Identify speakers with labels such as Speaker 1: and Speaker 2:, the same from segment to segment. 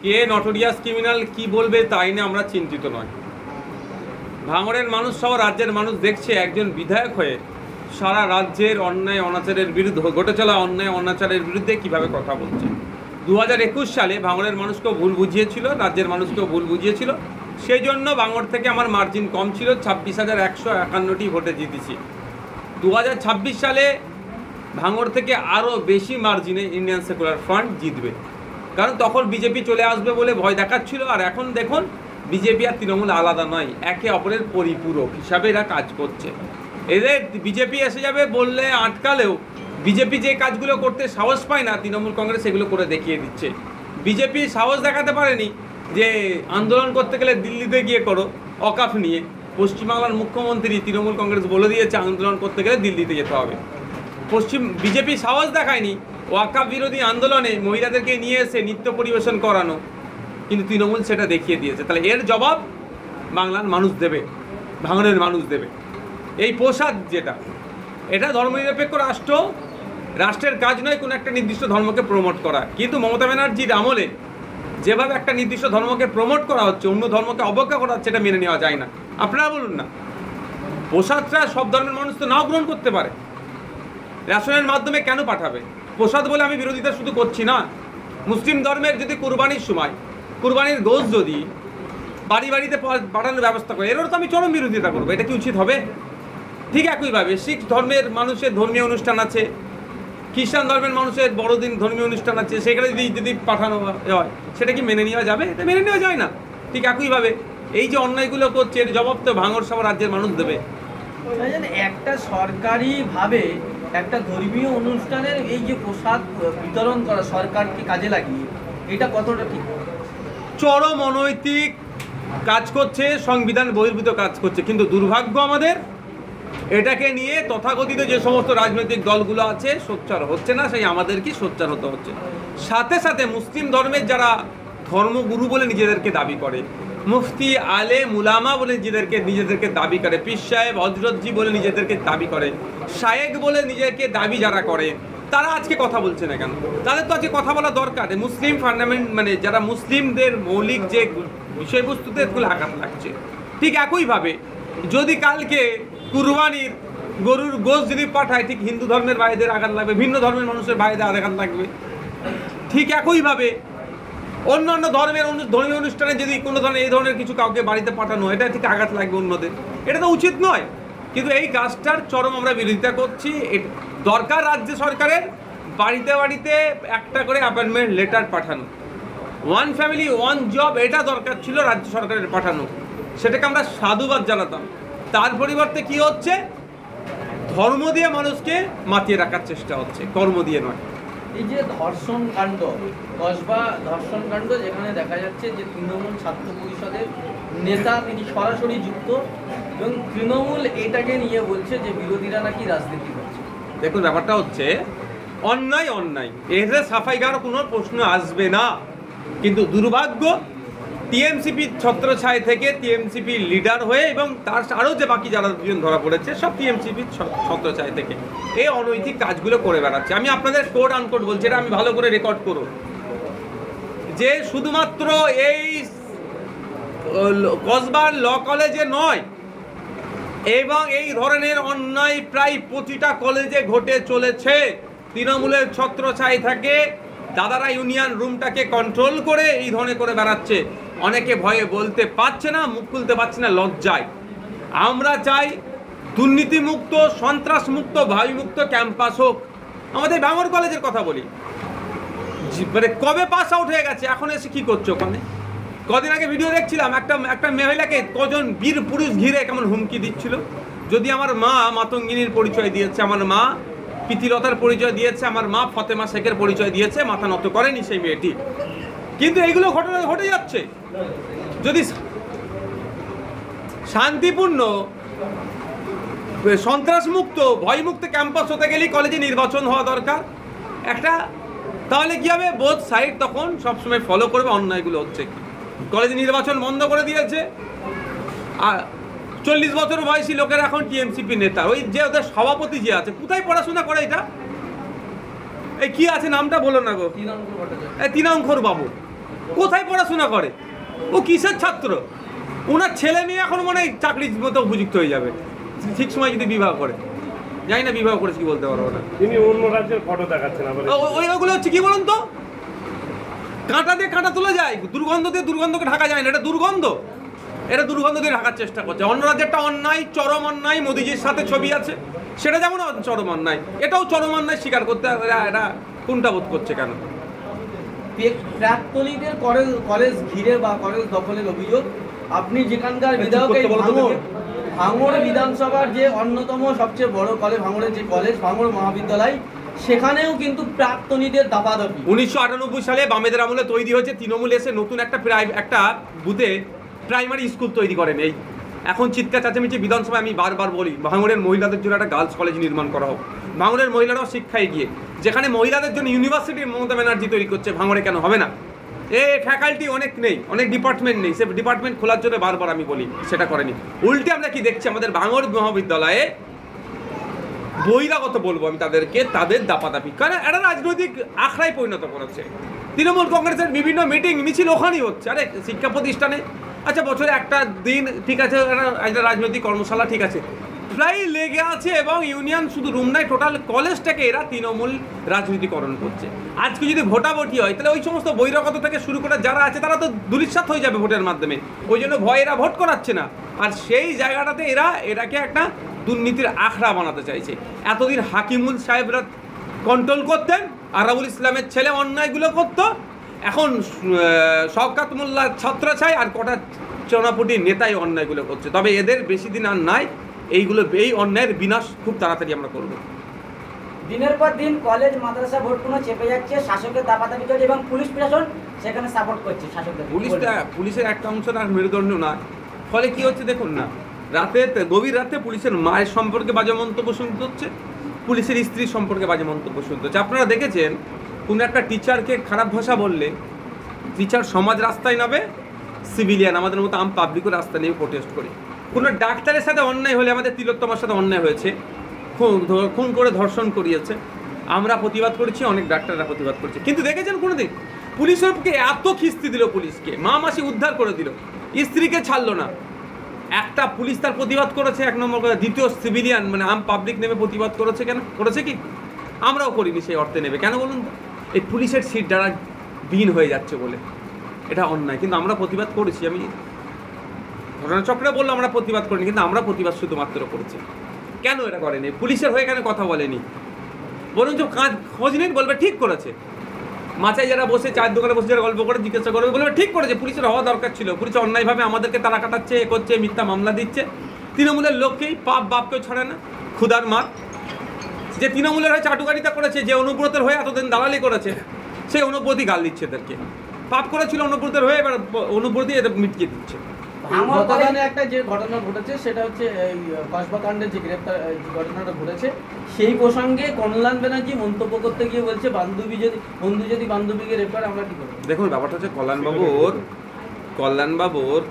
Speaker 1: কে notorious criminal কি বলবে তাই নিয়ে আমরা চিন্তিত নয়। ভাঙড়ের মানুষ সহ রাজ্যের মানুষ দেখছে একজন বিধায়ক হয়ে সারা রাজ্যের অন্যায় অনাচারের বিরুদ্ধে, ঘটে চলা অন্যায় অনাচারের বিরুদ্ধে কিভাবে কথা বলছে। 2021 সালে ভাঙড়ের মানুষকেও ভুল বুঝিয়েছিল, রাজ্যের মানুষকেও ভুল বুঝিয়েছিল। সেই জন্য ভাঙড় থেকে আমার মার্জিন কম ছিল, 26,151টি ভোটে জিতেছি। 2026 সালে ভাঙড় থেকে আরও বেশি মার্জিনে ইন্ডিয়ান সেকুলার ফ্রন্ট জিতবে, কারণ তখন বিজেপি চলে আসবে বলে ভয় দেখাচ্ছিল। আর এখন দেখুন বিজেপি আর তৃণমূল আলাদা নয়, একে অপরের পরিপূরক হিসাবে এরা কাজ করছে। এদের বিজেপি এসে যাবে বললে আটকালেও বিজেপি যে কাজগুলো করতে সাহস পায় না, তৃণমূল কংগ্রেস এগুলো করে দেখিয়ে দিচ্ছে। বিজেপি সাহস দেখাতে পারেনি যে আন্দোলন করতে গেলে দিল্লিতে গিয়ে করো অকাফ নিয়ে। পশ্চিমবাংলার মুখ্যমন্ত্রী তৃণমূল কংগ্রেস বলে দিয়েছে আন্দোলন করতে গেলে দিল্লিতে যেতে হবে। বিজেপি সাহস দেখায়নি ওয়াকাফ বিরোধী আন্দোলনে মহিলাদেরকে নিয়ে এসে নৃত্য পরিবেশন করানো, কিন্তু তৃণমূল সেটা দেখিয়ে দিয়েছে। তাহলে এর জবাব বাংলার মানুষ দেবে, ভাঙড়ের মানুষ দেবে। এই প্রসাদ যেটা, এটা ধর্মনিরপেক্ষ রাষ্ট্রের কাজ নয় কোনো একটা নির্দিষ্ট ধর্মকে প্রমোট করা, কিন্তু মমতা ব্যানার্জির আমলে যেভাবে একটা নির্দিষ্ট ধর্মকে প্রমোট করা হচ্ছে, অন্য ধর্মকে অবজ্ঞা করা হচ্ছে, এটা মেনে নেওয়া যায় না। আপনারা বলুন না, প্রসাদটা সব ধর্মের মানুষ তো নাও গ্রহণ করতে পারে, রেশনের মাধ্যমে কেন পাঠাবে? প্রসাদ বলে আমি বিরোধিতা শুধু করছি না। মুসলিম ধর্মের যদি কুরবানির সময় কুরবানির গোশ যদি বাড়ি বাড়িতে পাঠানোর ব্যবস্থা করে, এরও তো আমি চরম বিরোধিতা করবো। এটা কি উচিত হবে? ঠিক একইভাবে শিখ ধর্মের মানুষের ধর্মীয় অনুষ্ঠান আছে, খ্রিস্টান ধর্মের মানুষের বড়দিন ধর্মীয় অনুষ্ঠান আছে, সেখানে যদি পাঠানো হয় সেটা কি মেনে নেওয়া যাবে? এটা মেনে নেওয়া যায় না। ঠিক একইভাবে এই যে অন্যায়গুলো করছে এর জবাব তো ভাঙড় সহ রাজ্যের মানুষ দেবে।
Speaker 2: একটা সরকারিভাবে একটা ধর্মীয় অনুষ্ঠানের এই যে প্রসাদ বিতরণ করা সরকারকে কাজে লাগিয়ে, এটা কতটা ঠিক?
Speaker 1: চরম অনৈতিক কাজ করছে, সংবিধান বহির্ভূত কাজ করছে। কিন্তু দুর্ভাগ্য আমাদের, এটাকে নিয়ে তথাকথিত যে সমস্ত রাজনৈতিক দলগুলো আছে সোচ্চার হচ্ছে না, সেই আমাদেরকে সোচ্চার হতে হচ্ছে। সাথে সাথে মুসলিম ধর্মের যারা ধর্মগুরু বলে নিজেদেরকে দাবি করে, মুফতি আলে মুলামা বলে নিজেদেরকে দাবি করে, পীর সাহেব হজরতজি বলে নিজেদেরকে দাবি করে, শায়েক বলে নিজেকে দাবি যারা করে, তারা আজকে কথা বলছে না কেন? তাদের তো আজকে কথা বলা দরকার। মুসলিম ফান্ডামেন্ট মানে যারা মুসলিমদের মৌলিক যে বিষয়বস্তুতে এগুলো আঘাত লাগছে। ঠিক একইভাবে যদি কালকে কুরবানির গরুর গোশ যদি পাঠায়, ঠিক হিন্দু ধর্মের ভাইদের আঘাত লাগবে, ভিন্ন ধর্মের মানুষের ভাইদের আঘাত লাগবে। ঠিক একইভাবে অন্যান্য ধর্মীয় অনুষ্ঠানে যদি কোনো ধরনের এই ধরনের কিছু কাউকে বাড়িতে পাঠানো, এটা ঠিক আঘাত লাগবে অন্যদের। এটা তো উচিত নয়। কিন্তু এই কাজটার চরম আমরা বিরোধিতা করছি। দরকার রাজ্য সরকারের বাড়িতে বাড়িতে একটা করে অ্যাপয়েন্টমেন্ট লেটার পাঠানো, ওয়ান ফ্যামিলি ওয়ান জব, এটা দরকার ছিল রাজ্য সরকারের পাঠানো। সেটাকে আমরা সাধুবাদ জানাতাম। তার পরিবর্তে কি হচ্ছে? ধর্ম দিয়ে মানুষকে মাতিয়ে রাখার চেষ্টা হচ্ছে, কর্ম দিয়ে নয়।
Speaker 2: এই যে ধর্ষণ কাণ্ড, কসবা ধর্ষণ কাণ্ড, যেখানে দেখা যাচ্ছে যে তৃণমূল ছাত্র পরিষদের নেতা তিনি সরাসরি যুক্ত, এবং তৃণমূল এটাকে নিয়ে বলছে যে বিরোধীরা নাকি রাজনীতি করছে।
Speaker 1: দেখুন, ব্যাপারটা হচ্ছে অন্যায় অন্যায়, এতে সাফাই গাওয়ার কোনো প্রশ্ন আসবে না। কিন্তু দুর্ভাগ্য, টিএমসিপি ছত্রছায়া থেকে টিএমসিপি লিডার হয়ে এবং তার আরও যে বাকি যারা দুজন ধরা পড়েছে সব টিএমসিপির ছত্রছায়া থেকে এই অনৈতিক কাজগুলো করে বেড়াচ্ছে। আমি আপনাদের কোড আনকোড বলছি, এটা আমি ভালো করে রেকর্ড করব, যে শুধুমাত্র এই কসবার ল কলেজে নয়, এবং এই ধরনের অন্যায় প্রায় প্রতিটা কলেজে ঘটে চলেছে। তৃণমূলের ছত্রছায়া থাকে, দাদারা ইউনিয়ন রুমটাকে কন্ট্রোল করে এই ধরনের করে বেড়াচ্ছে। অনেকে ভয়ে বলতে পারছে না, মুখ খুলতে পারছে না লজ্জায়। আমরা চাই দুর্নীতিমুক্ত, সন্ত্রাসমুক্ত, ভাবিমুক্ত ক্যাম্পাস হোক। আমাদের ভাঙড় কলেজের কথা বলি, মানে কবে পাস আউট হয়ে গেছে, এখন এসে কী করছো ওখানে? কদিন আগে ভিডিও দেখছিলাম, একটা মহিলাকে কজন বীর পুরুষ ঘিরে কেমন হুমকি দিচ্ছিল। যদি আমার মা মাতঙ্গিনীর পরিচয় দিয়েছে, আমার মা প্রীতিলতার পরিচয় দিয়েছে, আমার মা ফতেমা শেখের পরিচয় দিয়েছে, মাথা নত করেনি সেই মেয়েটি। কিন্তু এইগুলো ঘটনা ঘটে যাচ্ছে। যদি শান্তিপূর্ণ, সন্ত্রাসমুক্ত, ভয়মুক্ত ক্যাম্পাস হতে গেলেই কলেজে নির্বাচন হওয়া দরকার একটা। তাহলে কি হবে? বোথ সাইড তখন সবসময় ফলো করবে অন্যায়গুলো হচ্ছে। কলেজে নির্বাচন বন্ধ করে দিয়েছে, আর 40 বছর বয়সী লোকের এখন টিএমসিপি নেতা, ওই যে ওদের সভাপতি যে আছে, কোথায় পড়াশোনা করে এটা? এই কি আছে নামটা বলো না গো,
Speaker 2: তৃণাঙ্কুর
Speaker 1: বাবু। কোথায় পড়াশোনা করে? ও কিসের ছাত্র? ওনার ছেলে মেয়ে এখন মনে হয় চাকরির মতো উপযুক্ত হয়ে যাবে ঠিক সময় যদি বিবাহ করে। জানি না বিবাহ করেছে কি বলতে পারবো না।
Speaker 3: তিনি অন্য রাজ্যের ফটো দেখাচ্ছেন আবার।
Speaker 1: ওইগুলো হচ্ছে কি বলুন তো, কাঁটা দিয়ে কাঁটা তোলা যায়, দুর্গন্ধ দিয়ে দুর্গন্ধকে ঢাকা যায় না। এটা দুর্গন্ধ, এটা দুর্গন্ধ দিয়ে ঢাকার চেষ্টা করছে। অন্য রাজ্যেরটা অন্যায়, চরম অন্যায়, মোদিজির সাথে ছবি আছে, সেটা যেমন চরম অন্যায়, এটাও চরম অন্যায় স্বীকার করতে এরা কোনটা বোধ করছে কেন?
Speaker 2: প্রাক্তনীদের কলেজ ঘিরে বা কলেজ দখলের অভিযোগ। আপনি যেখানকার বিধায়ক, ভাঙড় বিধানসভার যে অন্যতম সবচেয়ে বড় কলেজ, ভাঙড়ের যে কলেজ ভাঙড় মহাবিদ্যালয়, সেখানেও কিন্তু প্রাক্তনীদের দাপাদাপি।
Speaker 1: 1998 সালে বামেদের আমলে তৈরি হয়েছে, তৃণমূল এসে নতুন একটা বুথে প্রাইমারি স্কুল তৈরি করেন। এই এখন চিৎকার চেঁচামেচি বিধানসভায় আমি বারবার বলি, ভাঙড়ের মহিলাদের জন্য একটা গার্লস কলেজ নির্মাণ করা হোক। ভাঙড়ের মহিলারাও শিক্ষায় গিয়ে, যেখানে মহিলাদের জন্য ইউনিভার্সিটি মমতা ব্যানার্জি তৈরি করছে, ভাঙড়ে কেন হবে না? ফ্যাকাল্টি অনেক নেই, অনেক ডিপার্টমেন্ট নেই, সে ডিপার্টমেন্ট খোলার জন্য বারবার আমি বলি, সেটা করেনি। উল্টে আমরা কি দেখছি, আমাদের ভাঙড় মহাবিদ্যালয়ে বহিরাগত বলবো আমি তাদেরকে, তাদের দাপাদাপি, কারণ একটা রাজনৈতিক আখড়ায় পরিণত করেছে। তৃণমূল কংগ্রেসের বিভিন্ন মিটিং মিছিল ওখানেই হচ্ছে। আরে শিক্ষা প্রতিষ্ঠানে আচ্ছা বছরে একটা দিন ঠিক আছে, একটা রাজনৈতিক কর্মশালা ঠিক আছে, প্রায় লেগে আছে, এবং ইউনিয়ন শুধু রুম নাই, টোটাল কলেজটাকে এরা তৃণমূল রাজনীতিকরণ করছে। আজকে যদি ভোটাভুটি হয় তাহলে ওই সমস্ত বহিরাগত থেকে শুরু করে যারা আছে তারা তো দুলিশ্বাত হয়ে যাবে ভোটের মাধ্যমে, ওই জন্য ভয় এরা ভোট করাচ্ছে না। আর সেই জায়গাটাতে এরাকে একটা দুর্নীতির আখড়া বানাতে চাইছে। এতদিন হাকিমুল সাহেবরা কন্ট্রোল করতেন, আরাবুল ইসলামের ছেলে অন্যায়গুলো করতো, এখন শওকত মোল্লার ছত্রছায়া আর কটা চনাপটি নেতাই অন্যায়গুলো করছে। তবে এদের বেশি দিন আর নাই, এই অন্যায়ের বিনাশ খুব তাড়াতাড়ি আমরা করব।
Speaker 4: দিনের পর দিন কলেজ মাদ্রাসা ভোটগুলো চেপে যাচ্ছে, শাসকের দাপাদাপি চলছে এবং পুলিশ প্রশাসন সেখানে সাপোর্ট করছে শাসকদের।
Speaker 1: পুলিশের একটা অংশ আর মেরুদণ্ড না, ফলে কি হচ্ছে দেখুন না, গভীর রাতে পুলিশের মায়ের সম্পর্কে বাজে মন্তব্য শুনতে হচ্ছে, পুলিশের স্ত্রীর সম্পর্কে বাজে মন্তব্য শুনতে হচ্ছে। আপনারা দেখেছেন কোনো একটা টিচারকে খারাপ ভাষা বললে টিচার সমাজ রাস্তায় নামে, সিভিলিয়ান আমাদের মতো আম পাবলিকও রাস্তা নিয়ে প্রোটেস্ট করি। কোনো ডাক্তারের সাথে অন্যায় হলে, আমাদের তিলোত্তমার সাথে অন্যায় হয়েছে, খুন করে ধর্ষণ করিয়েছে, আমরা প্রতিবাদ করেছি, অনেক ডাক্তাররা প্রতিবাদ করেছে। কিন্তু দেখেছেন কোনোদিন পুলিশের এত খিস্তি দিল, পুলিশকে মা মাসি উদ্ধার করে দিল, স্ত্রীকে ছাড়লো না। একটা পুলিশ তার প্রতিবাদ করেছে এক নম্বর কথা, দ্বিতীয় সিভিলিয়ান মানে আম পাবলিক নেমে প্রতিবাদ করেছে। কেন করেছে? কি আমরাও করিনি সেই অর্থে নেবে, কেন বলুন তো? এই পুলিশের সিট দ্বারা বিহীন হয়ে যাচ্ছে বলে, এটা অন্যায়। কিন্তু আমরা প্রতিবাদ করেছি, আমি ঘটনাচক্রে বললো আমরা প্রতিবাদ করিনি, কিন্তু আমরা প্রতিবাদ শুধুমাত্র করেছি। কেন এটা করেনি? পুলিশের হয়ে কেন কথা বলেনি? বলুন যে খোঁজ নিন, বলবে ঠিক করেছে। মাচায় যারা বসে চায়ের দোকানে বসে যারা গল্প করে জিজ্ঞাসা করবে, বলবে ঠিক করেছে, পুলিশের হওয়া দরকার ছিল। পুলিশ অন্যায়ভাবে আমাদেরকে তারা কাটাচ্ছে, এ করছে, মিথ্যা মামলা দিচ্ছে। তৃণমূলের লোককেই পাপ বাপকেও ছাড়ে না, ক্ষুধার মার। যে তৃণমূলের হয়ে চাটুকারিতা করেছে, যে অনুব্রতের হয়ে এতদিন দালালি করেছে, সেই অনুব্রতই গাল দিচ্ছে এদেরকে। পাপ করেছিল অনুব্রতের হয়ে, এবার অনুব্রতই এদের মিটকে দিচ্ছে।
Speaker 2: গতকালে একটা যে ঘটনা ঘটেছে সেটা হচ্ছে এই কসবা কাণ্ডের যে গ্রেপ্তার ঘটনাটা ঘটেছে, সেই প্রসঙ্গে কমলান ব্যানার্জি মন্তব্য করতে গিয়ে বলছে বন্ধু যদি বান্ধবীকে রেপ করে আমরা কি করব?
Speaker 1: দেখুন ব্যাপারটা হচ্ছে কল্যাণবাবুর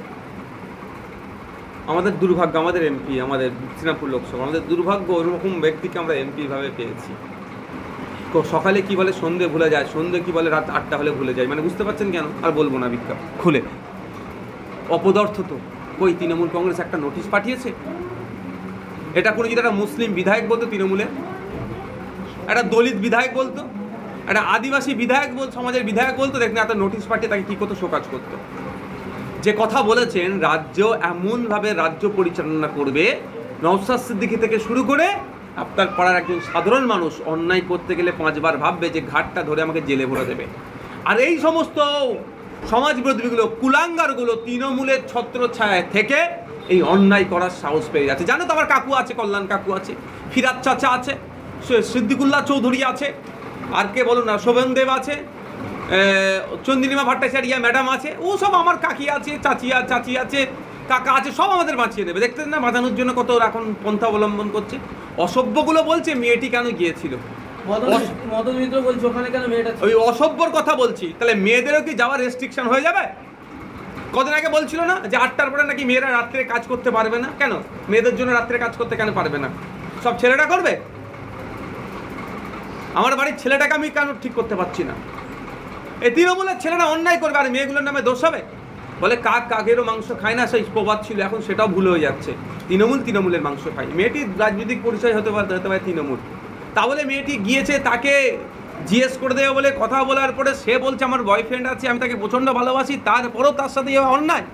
Speaker 1: আমাদের দুর্ভাগ্য, আমাদের এমপি, আমাদের শ্রীরামপুর লোকসভা, আমাদের দুর্ভাগ্য ওরকম ব্যক্তিকে আমরা এমপি ভাবে পেয়েছি। সকালে কি বলে সন্ধ্যে ভুলে যায়, সন্ধ্যে কি বলে রাত 8টা হলে ভুলে যায়, মানে বুঝতে পারছেন কেন? আর বলবো না বিজ্ঞাপ খুলে। অপদার্থ তো কই তৃণমূল কংগ্রেস একটা নোটিশ পাঠিয়েছে? এটা কোনো যদি একটা মুসলিম বিধায়ক বলতো, তৃণমূলের একটা দলিত বিধায়ক বলতো, একটা আদিবাসী বিধায়ক সমাজের বিধায়ক বলতো, দেখুন একটা নোটিশ পাঠিয়ে তাকে কী করতো, শোকাজ করতো। যে কথা বলেছেন রাজ্য এমনভাবে রাজ্য পরিচালনা করবে, নওশাদ সিদ্দিকী থেকে শুরু করে আপনার পাড়ার একজন সাধারণ মানুষ অন্যায় করতে গেলে 5 বার ভাববে যে ঘাটটা ধরে আমাকে জেলে ভরে দেবে। আর এই সমস্ত সমাজবিরোধীগুলো, কুলাঙ্গারগুলো তৃণমূলের ছত্রছায়ায় থেকে এই অন্যায় করার সাহস পেয়ে যাচ্ছে। জানো তো আমার কাকু আছে, কল্যাণ কাকু আছে, ফিরাত চাচা আছে, সিদ্দিকুল্লাহ চৌধুরী আছে, আর কে বলুন না, শোভন দেব আছে, চন্দ্রিমা ভট্টাচার্য ম্যাডাম আছে, ও সব আমার কাকি আছে, চাচি আছে, কাকা আছে, সব আমাদের বাঁচিয়ে দেবে। দেখতেন না বাঁচানোর জন্য কত এখন পন্থা অবলম্বন করছে। অসভ্যগুলো বলছে মেয়েটি কেন গিয়েছিল, ওই অসভ্যর কথা বলছি। তাহলে মেয়েদেরও কি যাওয়ার রেস্ট্রিকশন হয়ে যাবে? কদিন আগে বলছিল না যে 8টার পরে নাকি মেয়েরা রাত্রে কাজ করতে পারবে না? কেন মেয়েদের জন্য রাত্রে কাজ করতে কেন পারবে না? সব ছেলেটা করবে? আমার বাড়ির ছেলেটাকে আমি কেন ঠিক করতে পারছি না? এই তৃণমূলের ছেলেরা অন্যায় করবে আর মেয়েগুলোর নামে দোষ হবে? বলে কাক কাকেরও মাংস খায় না, সেই প্রবাদ ছিল, এখন সেটাও ভুল হয়ে যাচ্ছে। তৃণমূলের মাংস খায়। মেয়েটির রাজনৈতিক পরিচয় হতে পারে তৃণমূল। তাহলে মেয়েটি গিয়েছে, তাকে জিজ্ঞেস করে দেবে বলে কথা বলার পরে সে বলছে আমার বয়ফ্রেন্ড আছে, আমি তাকে প্রচণ্ড ভালোবাসি, তারপরেও তার সাথে অন্যায়।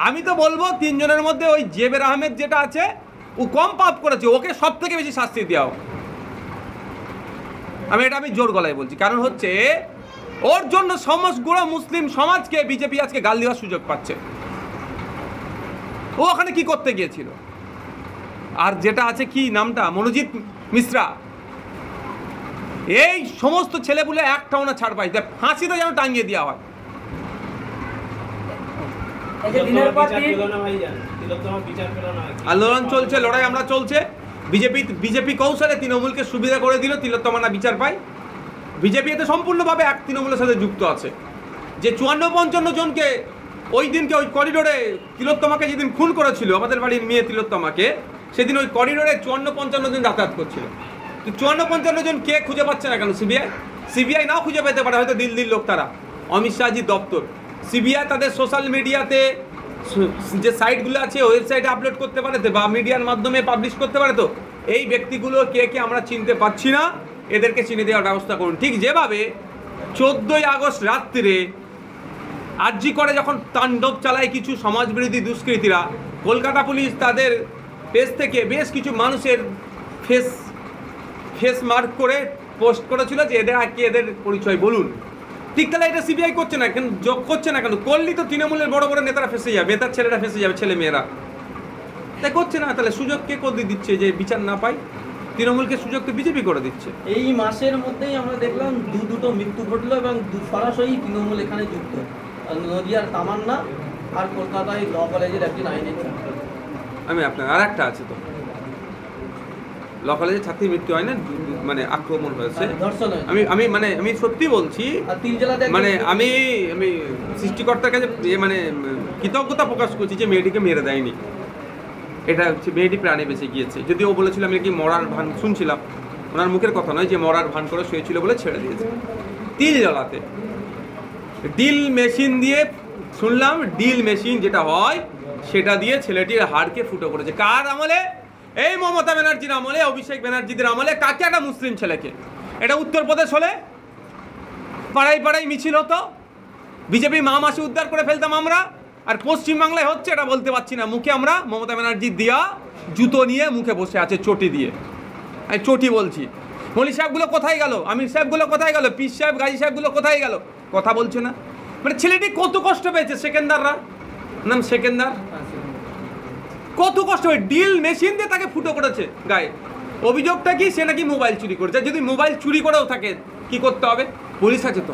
Speaker 1: আমি তো বলবো তিনজনের মধ্যে ওই জেবের আহমেদ যেটা আছে ও কম পাপ করেছে, ওকে সব থেকে বেশি শাস্তি দেওয়া হোক। আমি জোর গলায় বলছি, কারণ হচ্ছে ওর জন্য সমস্ত মুসলিম সমাজকে বিজেপি আজকে গাল দেওয়ার সুযোগ পাচ্ছে। ও ওখানে কি করতে গিয়েছিল? আর যেটা আছে কি নামটা, মনোজিৎ মিশ্রা, এই সমস্ত ছেলেপুলে একটাও না ছাড় পাই, ফাঁসিতে যেন টাঙিয়ে দেওয়া হয়। আন্দোলন চলছে, লড়াই আমরা চলছে। বিজেপি কৌশলে তৃণমূলকে সুবিধা করে দিল, তিলোত্তমা না বিচার পায়। বিজেপি এতে সম্পূর্ণভাবে এক তৃণমূলের সাথে যুক্ত আছে। যে 54-55 জনকে ওই দিনকে ওই করিডোরে তিলোত্তমাকে যেদিন খুন করেছিল, আমাদের বাড়ির মেয়ে তিলোত্তমাকে, সেদিন ওই করিডোরে 54-55 জন যাতায়াত করছিল। তো 54-55 জন কে খুঁজে পাচ্ছে না কেন? সিবিআই নাও খুঁজে পেতে পারে, হয়তো দিল্লির লোক তারা, অমিত শাহজির দপ্তর। সিবিআই তাদের সোশ্যাল মিডিয়াতে যে সাইটগুলো আছে ওয়েবসাইটে আপলোড করতে পারে তো, বা মিডিয়ার মাধ্যমে পাবলিশ করতে পারে তো। এই ব্যক্তিগুলো কে কে আমরা চিনতে পারছি না, এদেরকে চিনে দেওয়ার ব্যবস্থা করুন। ঠিক যেভাবে 14ই আগস্ট রাত্রে আরজি করে যখন তাণ্ডব চালায় কিছু সমাজবিরোধী দুষ্কৃতীরা, কলকাতা পুলিশ তাদের পেজ থেকে বেশ কিছু মানুষের ফেস মার্ক করে পোস্ট করেছিল যে এদের পরিচয় বলুন। ঠিক তাহলে এটা সিবিআই করছে না কেন? যোগ করছে না কেন? করলি তো তৃণমূলের বড় বড় নেতারা ফেসে যাবে, তার ছেলেরা ফেসে যাবে, ছেলে মেয়েরা। তাই করছে না, তাহলে সুযোগ কে করে দিচ্ছে যে বিচার না পায়? তৃণমূলকে সুযোগ তো বিজেপি করে দিচ্ছে।
Speaker 2: এই মাসের মধ্যেই আমরা দেখলাম দুটো মৃত্যু ঘটলো এবং সরাসরি তৃণমূল এখানে যুক্ত। নদিয়ার তামান্না আর কলকাতায় ল কলেজের একজন আইনের ছাত্র।
Speaker 1: আমি আপনার আর একটা আছে তো, ল কলেজের ছাত্রীর মৃত্যু হয় না, মানে আক্রমণ হয়েছে, আমি সত্যি বলছি, মানে আমি সৃষ্টিকর্তার কাছে মানে কৃতজ্ঞতা প্রকাশ করছি যে মেয়েটিকে মেরে দেয়নি। এটা হচ্ছে মেয়েটি প্রাণে বেঁচে গিয়েছে। যদিও ও বলেছিল আমি কি মরার ভান, শুনছিলাম ওনার মুখের কথা নয়, যে মরার ভান করে শুয়েছিল বলে ছেড়ে দিয়েছে। তিল জ্বালাতে ডিল মেশিন দিয়ে, শুনলাম ডিল মেশিন যেটা হয় সেটা দিয়ে ছেলেটির হাড়কে ফুটো করেছে। কার আমলে? এই মমতা ব্যানার্জির আমলে, অভিষেক ব্যানার্জিদের আমলে। কাকে? একটা মুসলিম ছেলেকে। এটা উত্তরপ্রদেশ হলে পাড়ায় পাড়ায় মিছিল হতো, বিজেপি মা মাসি উদ্ধার করে ফেলতাম আমরা। আর পশ্চিমবাংলায় হচ্ছে এটা বলতে পারছি না, মুখে আমরা মমতা ব্যানার্জির দিয়া জুতো নিয়ে মুখে বসে আছে চটি দিয়ে। আমি চটি বলছি। মলি সাহেবগুলো কোথায় গেল? আমির সাহেবগুলো কোথায় গেল? পীর সাহেব, গাজী সাহেবগুলো কোথায় গেল? কথা বলছে না। মানে ছেলেটি কত কষ্ট পেয়েছে, সেকেন্দাররা, নাম সেকেন্দার, কত কষ্ট হয়। ডিল মেশিন দিয়ে তাকে ফুটো করেছে গায়ে। অভিযোগটা কি? সে নাকি মোবাইল চুরি করেছে। যদি মোবাইল চুরি করেও থাকে কি করতে হবে? পুলিশ আছে তো,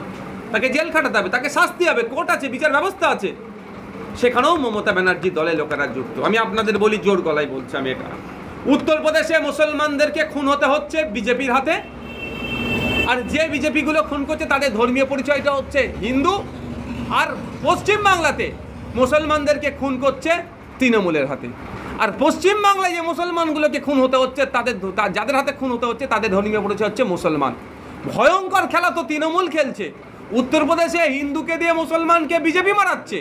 Speaker 1: তাকে জেল খাটাতে হবে, তাকে শাস্তি হবে, কোর্ট আছে, বিচার ব্যবস্থা আছে। সেখানেও মমতা ব্যানার্জি দলে লোকেরা যুক্ত। আমি আপনাদের বলি, জোর গলায় বলছি আমি এটা, উত্তরপ্রদেশে মুসলমানদেরকে খুন হতে হচ্ছে বিজেপির হাতে। আর যে বিজেপিগুলো খুন করছে তাদের ধর্মীয় পরিচয়টা হচ্ছে হিন্দু। আর পশ্চিমবাংলাতে মুসলমানদেরকে খুন করছে তৃণমূলের হাতে। আর পশ্চিমবাংলায় যে মুসলমানগুলোকে খুন হতে হচ্ছে, যাদের হাতে খুন হতে হচ্ছে তাদের ধর্মীয় পরিচয় হচ্ছে মুসলমান। ভয়ঙ্কর খেলা তো তৃণমূল খেলছে। উত্তরপ্রদেশে হিন্দুকে দিয়ে মুসলমানকে বিজেপি মারাচ্ছে,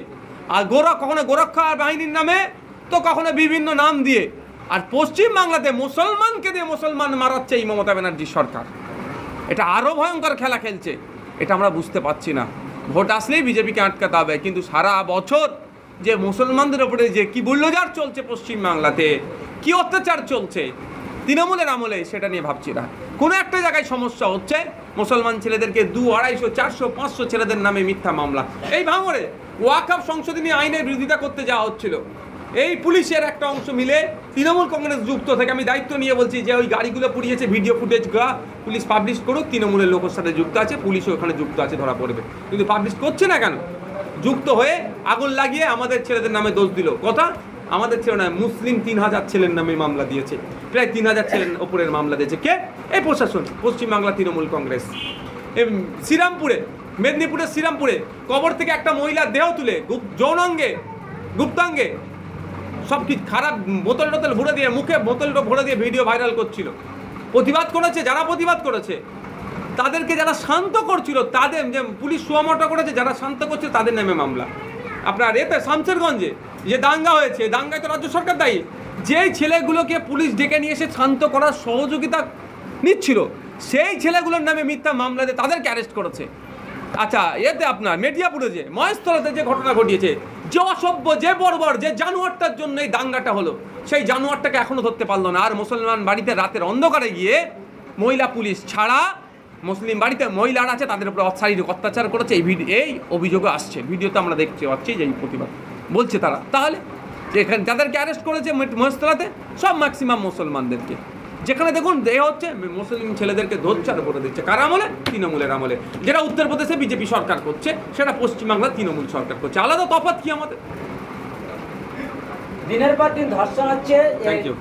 Speaker 1: আর কখনো গোরক্ষা বাহিনীর নামে, তো কখনো বিভিন্ন নাম দিয়ে। আর পশ্চিমবাংলাতে মুসলমানকে দিয়ে মুসলমান মারাচ্ছে এই মমতা ব্যানার্জির সরকার। এটা আরও ভয়ঙ্কর খেলা খেলছে, এটা আমরা বুঝতে পারছি না। ভোট আসলেই বিজেপিকে আটকাতে হবে, কিন্তু সারা বছর যে মুসলমানদের ওপরে যে কি বুল্ডোজার চলছে পশ্চিমবাংলাতে, কি অত্যাচার চলছে তৃণমূলের আমলে, সেটা নিয়ে ভাবছি না। কোনো একটা জায়গায় সমস্যা হচ্ছে, মুসলমান ছেলেদেরকে 200, 250, 400, 500 ছেলেদের নামে মিথ্যা মামলা। এই ভাঙড়ে ওয়াকফ সংশোধনী আইনের বিরোধিতা করতে যাওয়া হচ্ছিল, এই পুলিশের একটা অংশ মিলে তৃণমূল কংগ্রেস যুক্ত থেকে, আমি দায়িত্ব নিয়ে বলছি যে ওই গাড়িগুলো পুড়িয়েছে, ভিডিও ফুটেজগুলো পুলিশ পাবলিশ করুক, তৃণমূলের লোকের সাথে যুক্ত আছে, পুলিশও ওখানে যুক্ত আছে, ধরা পড়বে। কিন্তু পাবলিশ করছে না কেন? যুক্ত হয়ে আগুন লাগিয়ে আমাদের ছেলেদের নামে দোষ দিল। কথা আমাদের ছেলে নয়, মুসলিম 3000 ছেলের নামে মামলা দিয়েছে, প্রায় 3000 ছেলের ওপরের মামলা দিয়েছে। কে? এই প্রশাসন, পশ্চিমবাংলা তৃণমূল কংগ্রেস। শ্রীরামপুরে, মেদিনীপুরের শ্রীরামপুরে কবর থেকে একটা মহিলার দেহ তুলে যৌনাঙ্গে, গুপ্তাঙ্গে সব কিছু খারাপ বোতল টোতল ভরে দিয়ে, মুখে বোতল ভরে দিয়ে ভিডিও ভাইরাল করছিল। প্রতিবাদ করেছে যারা প্রতিবাদ করেছে, তাদেরকে যারা শান্ত করছিল তাদের, যে পুলিশ সুয়ামটা করেছে, যারা শান্ত করছিল তাদের নামে মামলা। আপনার এতে শামসেরগঞ্জে যে দাঙ্গা হয়েছে, দাঙ্গায় তো রাজ্য সরকার দায়ী। যেই ছেলেগুলোকে পুলিশ ডেকে নিয়ে এসে শান্ত করার সহযোগিতা নিচ্ছিল, সেই ছেলেগুলোর নামে মিথ্যা মামলা দিয়ে তাদেরকে অ্যারেস্ট করেছে। আচ্ছা, এতে আপনার মেদিয়াপুরে যে মহেশতলাতে যে ঘটনা ঘটিয়েছে, যে অসভ্য, যে বর্বর, যে জানোয়ারটার জন্য এই দাঙ্গাটা হলো, সেই জানোয়ারটাকে এখনো ধরতে পারলো না। আর মুসলমান বাড়িতে রাতের অন্ধকারে গিয়ে মহিলা পুলিশ ছাড়া মুসলিম বাড়িতে মহিলারা আছে তাদের উপরে শারীরিক অত্যাচার করেছে, এই অভিযোগও আসছে। ভিডিওতে আমরা দেখতে পাচ্ছি যে এই প্রতিবাদ বলছে তারা। তাহলে যেখানে যাদেরকে অ্যারেস্ট করেছে মহেশতলাতে, সব ম্যাক্সিমাম মুসলমানদেরকে, যেখানে দেখুন এ হচ্ছে মুসলিম ছেলেদেরকে ধোচ্ছার করে দিচ্ছে। কার আমলে? তৃণমূলের আমলে। যেটা উত্তরপ্রদেশে বিজেপি সরকার করছে, সেটা পশ্চিমবাংলার তৃণমূল সরকার করছে। আলাদা তফাৎ কি আমাদের?
Speaker 4: দিনের পর দিন ধর্ষণ হচ্ছে।
Speaker 1: Thank you.